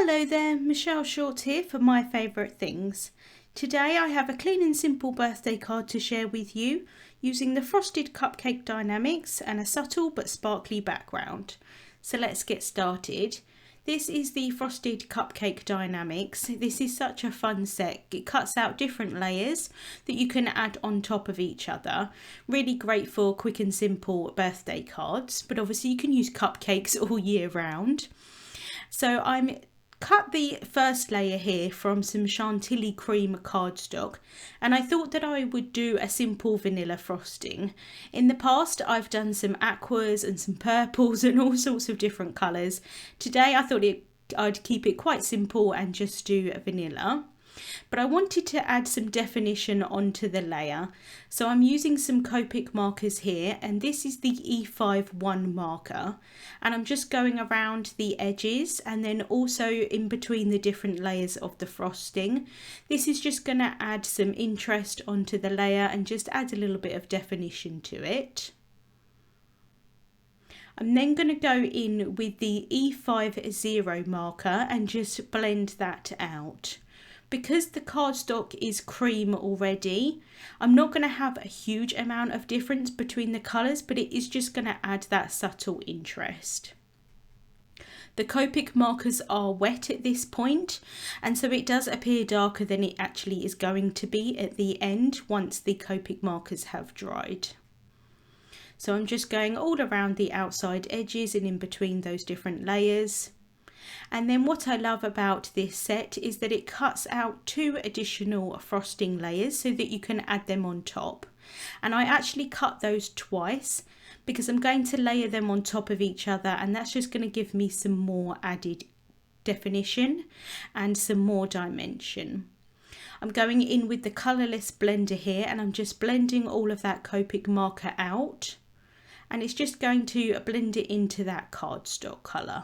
Hello there, Michelle Short here for My Favourite Things. Today I have a clean and simple birthday card to share with you using the frosted cupcake dynamics and a subtle but sparkly background. So let's get started. This is the frosted cupcake dynamics. This is such a fun set. It cuts out different layers that you can add on top of each other. Really great for quick and simple birthday cards, but obviously you can use cupcakes all year round. So I'm cut the first layer here from some chantilly cream cardstock, and I thought that I would do a simple vanilla frosting. In the past I've done some aquas and some purples and all sorts of different colours. Today I thought I'd keep it quite simple and just do a vanilla. But I wanted to add some definition onto the layer, so I'm using some Copic markers here, and this is the E51 marker, and I'm just going around the edges and then also in between the different layers of the frosting. This is just going to add some interest onto the layer and just add a little bit of definition to it. I'm then going to go in with the E50 marker and just blend that out. Because the cardstock is cream already, I'm not going to have a huge amount of difference between the colours, but it is just going to add that subtle interest. The Copic markers are wet at this point, and so it does appear darker than it actually is going to be at the end once the Copic markers have dried. So I'm just going all around the outside edges and in between those different layers. And then what I love about this set is that it cuts out 2 additional frosting layers so that you can add them on top. And I actually cut those twice because I'm going to layer them on top of each other, and that's just going to give me some more added definition and some more dimension. I'm going in with the colourless blender here, and I'm just blending all of that Copic marker out, and it's just going to blend it into that cardstock colour.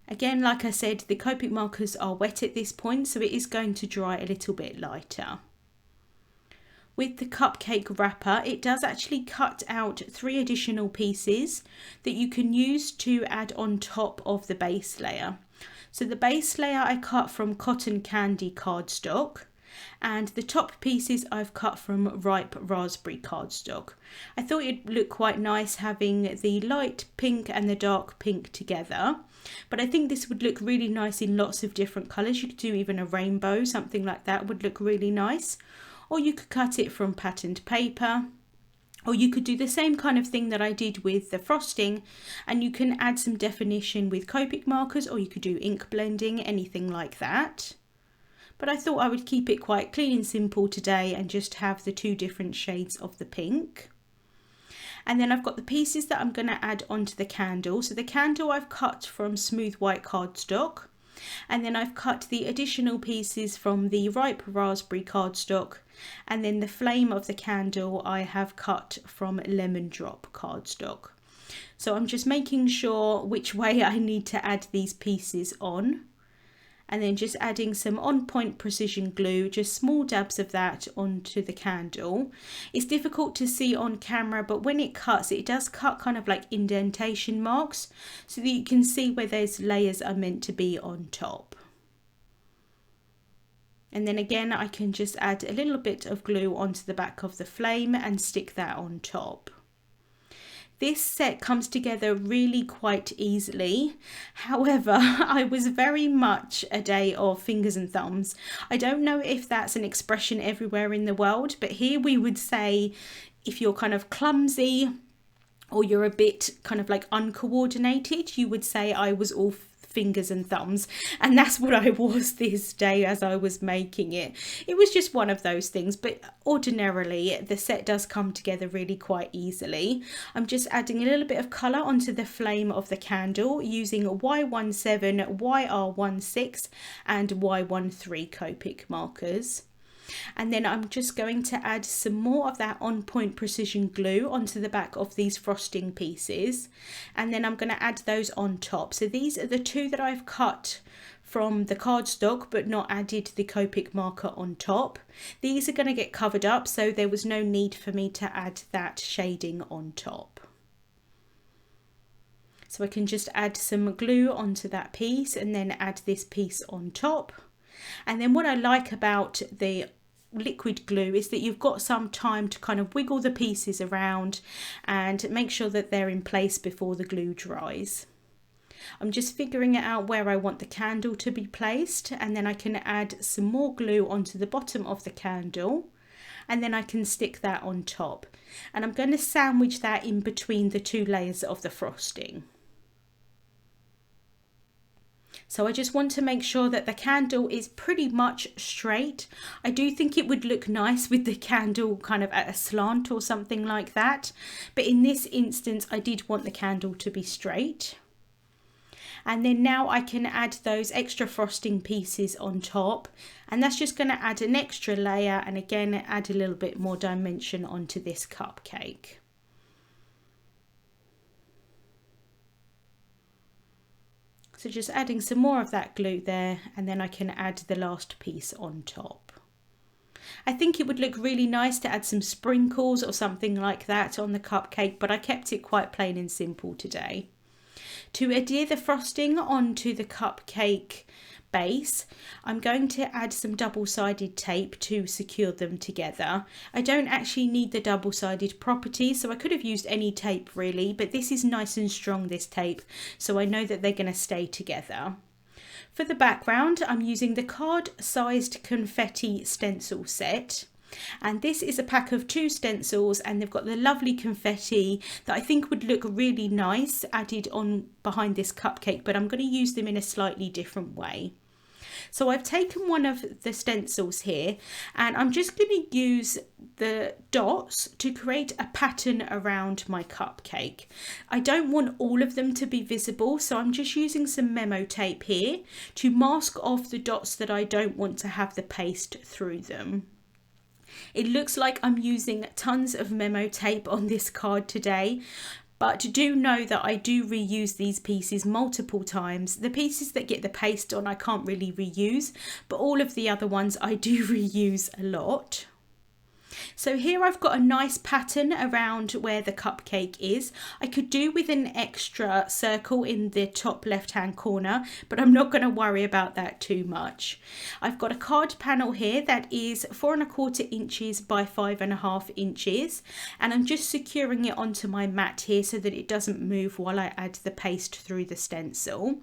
Again, like I said, the Copic markers are wet at this point, so it is going to dry a little bit lighter. With the cupcake wrapper, it does actually cut out 3 additional pieces that you can use to add on top of the base layer. So the base layer I cut from cotton candy cardstock, and the top pieces I've cut from ripe raspberry cardstock. I thought it'd look quite nice having the light pink and the dark pink together, but I think this would look really nice in lots of different colours. You could do even a rainbow, something like that would look really nice. Or you could cut it from patterned paper, or you could do the same kind of thing that I did with the frosting, and you can add some definition with Copic markers, or you could do ink blending, anything like that. But I thought I would keep it quite clean and simple today and just have the 2 different shades of the pink. And then I've got the pieces that I'm going to add onto the candle. So the candle I've cut from smooth white cardstock, and then I've cut the additional pieces from the ripe raspberry cardstock, and then the flame of the candle I have cut from lemon drop cardstock. So I'm just making sure which way I need to add these pieces on, and then just adding some on point precision glue, just small dabs of that onto the candle. It's difficult to see on camera, but when it cuts, it does cut kind of like indentation marks so that you can see where those layers are meant to be on top. And then again, I can just add a little bit of glue onto the back of the flame and stick that on top. This set comes together really quite easily. However, I was very much a day of fingers and thumbs. I don't know if that's an expression everywhere in the world, but here we would say if you're kind of clumsy or you're a bit kind of like uncoordinated, you would say I was all fingers and thumbs, and that's what I was this day as I was making it. It was just one of those things, but ordinarily the set does come together really quite easily. I'm just adding a little bit of colour onto the flame of the candle using Y17, YR16 and Y13 Copic markers. And then I'm just going to add some more of that on point precision glue onto the back of these frosting pieces, and then I'm going to add those on top. So these are the 2 that I've cut from the cardstock but not added the Copic marker on top. These are going to get covered up, so there was no need for me to add that shading on top. So I can just add some glue onto that piece and then add this piece on top. And then what I like about the liquid glue is that you've got some time to kind of wiggle the pieces around and make sure that they're in place before the glue dries. I'm just figuring out where I want the candle to be placed, and then I can add some more glue onto the bottom of the candle, and then I can stick that on top. And I'm going to sandwich that in between the two layers of the frosting. So I just want to make sure that the candle is pretty much straight. I do think it would look nice with the candle kind of at a slant or something like that. But in this instance, I did want the candle to be straight. And then now I can add those extra frosting pieces on top. And that's just going to add an extra layer and again add a little bit more dimension onto this cupcake. So just adding some more of that glue there, and then I can add the last piece on top. I think it would look really nice to add some sprinkles or something like that on the cupcake, but I kept it quite plain and simple today. To adhere the frosting onto the cupcake base, I'm going to add some double-sided tape to secure them together. I don't actually need the double-sided property, so I could have used any tape really, but this is nice and strong, this tape, so I know that they're going to stay together. For the background, I'm using the card-sized confetti stencil set. And this is a pack of 2 stencils, and they've got the lovely confetti that I think would look really nice added on behind this cupcake, but I'm going to use them in a slightly different way. So I've taken one of the stencils here, and I'm just going to use the dots to create a pattern around my cupcake. I don't want all of them to be visible, so I'm just using some memo tape here to mask off the dots that I don't want to have the paste through them. It looks like I'm using tons of memo tape on this card today, but do know that I do reuse these pieces multiple times. The pieces that get the paste on I can't really reuse, but all of the other ones I do reuse a lot. So here I've got a nice pattern around where the cupcake is. I could do with an extra circle in the top left hand corner, but I'm not going to worry about that too much. I've got a card panel here that is 4¼ inches by 5½ inches, and I'm just securing it onto my mat here so that it doesn't move while I add the paste through the stencil.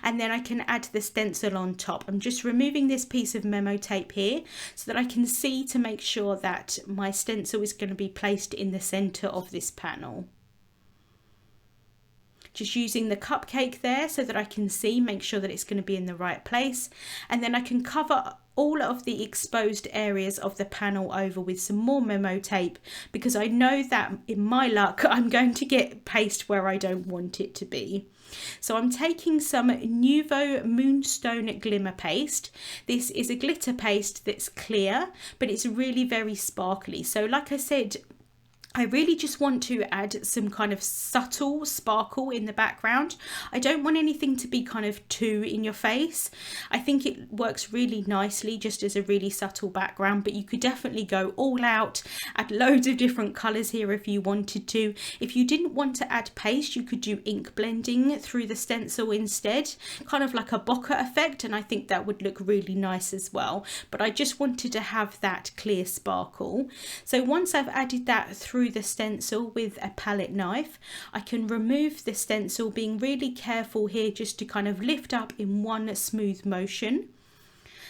And then I can add the stencil on top. I'm just removing this piece of memo tape here so that I can see to make sure that my stencil is going to be placed in the center of this panel. Just using the cupcake there so that I can see, make sure that it's going to be in the right place, and then I can cover all of the exposed areas of the panel over with some more memo tape, because I know that in my luck I'm going to get paste where I don't want it to be. So I'm taking some Nuvo Moonstone Glimmer Paste. This is a glitter paste that's clear, but it's really very sparkly. So like I said, I really just want to add some kind of subtle sparkle in the background. I don't want anything to be kind of too in your face. I think it works really nicely just as a really subtle background, but you could definitely go all out, add loads of different colours here if you wanted to. If you didn't want to add paste, you could do ink blending through the stencil instead, kind of like a bokeh effect, and I think that would look really nice as well. But I just wanted to have that clear sparkle. So once I've added that through the stencil with a palette knife, I can remove the stencil, being really careful here just to kind of lift up in one smooth motion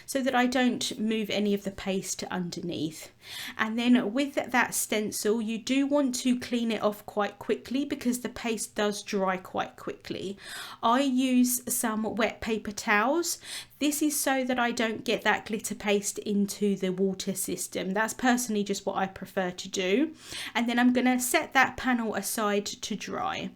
so that I don't move any of the paste underneath. And then with that stencil, you do want to clean it off quite quickly because the paste does dry quite quickly. I use some wet paper towels. This is so that I don't get that glitter paste into the water system. That's personally just what I prefer to do. And then I'm going to set that panel aside to dry.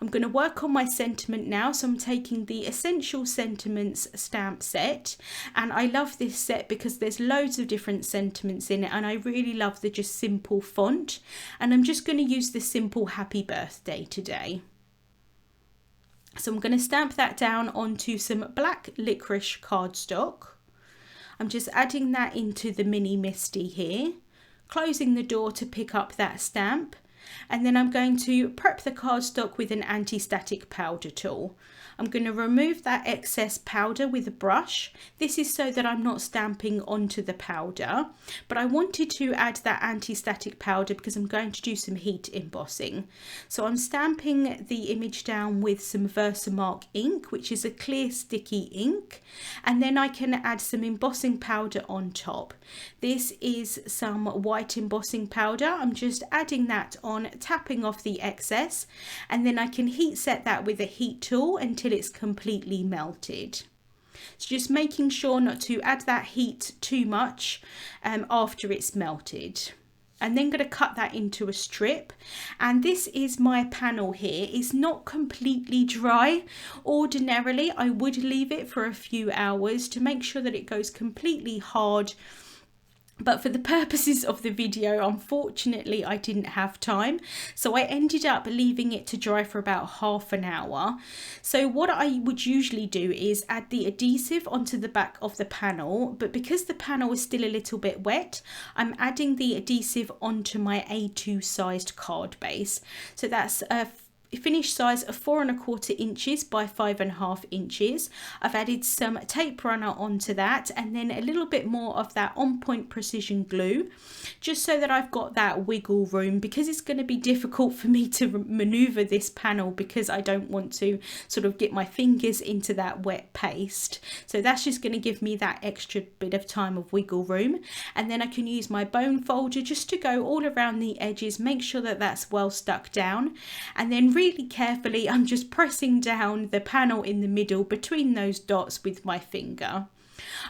I'm going to work on my sentiment now, so I'm taking the Essential Sentiments stamp set, and I love this set because there's loads of different sentiments in it, and I really love the just simple font, and I'm just going to use the simple happy birthday today. So I'm going to stamp that down onto some black licorice cardstock. I'm just adding that into the mini Misty here, closing the door to pick up that stamp. And then I'm going to prep the cardstock with an anti-static powder tool. I'm going to remove that excess powder with a brush. This is so that I'm not stamping onto the powder, but I wanted to add that anti-static powder because I'm going to do some heat embossing. So I'm stamping the image down with some Versamark ink, which is a clear sticky ink, and then I can add some embossing powder on top. This is some white embossing powder. I'm just adding that on, tapping off the excess, and then I can heat set that with a heat tool until it's completely melted. So just making sure not to add that heat too much after it's melted. I'm then going to cut that into a strip, and this is my panel here. It's not completely dry. Ordinarily I would leave it for a few hours to make sure that it goes completely hard, but for the purposes of the video, unfortunately, I didn't have time. So I ended up leaving it to dry for about half an hour. So what I would usually do is add the adhesive onto the back of the panel, but because the panel is still a little bit wet, I'm adding the adhesive onto my A2 sized card base. So that's a finished size of 4¼ inches by 5½ inches. I've added some tape runner onto that, and then a little bit more of that on point precision glue, just so that I've got that wiggle room, because it's going to be difficult for me to maneuver this panel because I don't want to sort of get my fingers into that wet paste. So that's just going to give me that extra bit of time of wiggle room, and then I can use my bone folder just to go all around the edges, make sure that that's well stuck down, and then really carefully I'm just pressing down the panel in the middle between those dots with my finger.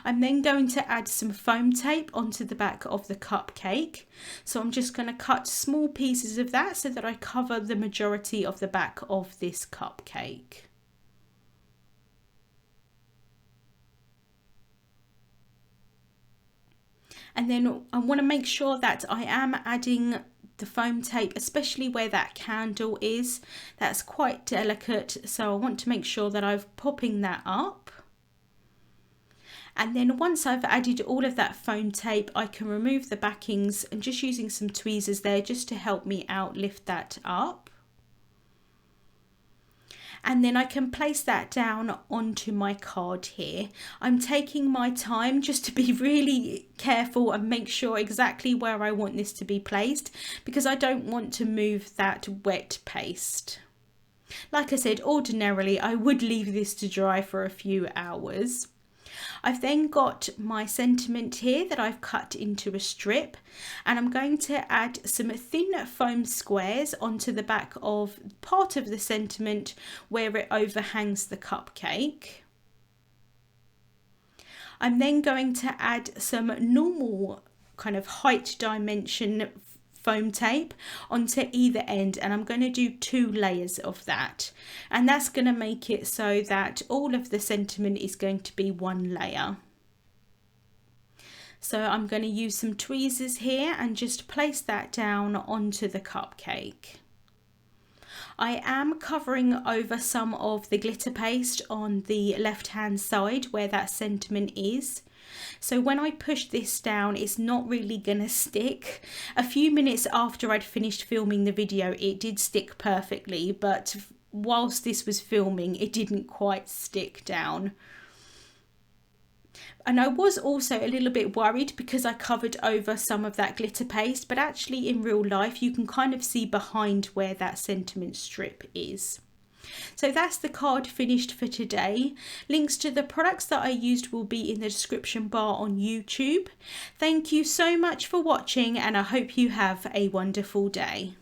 I'm then going to add some foam tape onto the back of the cupcake. So I'm just going to cut small pieces of that so that I cover the majority of the back of this cupcake. And then I want to make sure that I am adding the foam tape, especially where that candle is. That's quite delicate, so I want to make sure that I'm popping that up. And then once I've added all of that foam tape, I can remove the backings and just using some tweezers there just to help me out lift that up. And then I can place that down onto my card here. I'm taking my time just to be really careful and make sure exactly where I want this to be placed, because I don't want to move that wet paste. Like I said, ordinarily I would leave this to dry for a few hours. I've then got my sentiment here that I've cut into a strip, and I'm going to add some thin foam squares onto the back of part of the sentiment where it overhangs the cupcake. I'm then going to add some normal kind of height dimension foam tape onto either end, and I'm going to do 2 layers of that, and that's going to make it so that all of the sentiment is going to be 1 layer. So I'm going to use some tweezers here and just place that down onto the cupcake. I am covering over some of the glitter paste on the left hand side where that sentiment is. So when I push this down, it's not really gonna stick. A few minutes after I'd finished filming the video, it did stick perfectly, but whilst this was filming, it didn't quite stick down. And I was also a little bit worried because I covered over some of that glitter paste, but actually in real life, you can kind of see behind where that sentiment strip is. So that's the card finished for today. Links to the products that I used will be in the description bar on YouTube. Thank you so much for watching, and I hope you have a wonderful day.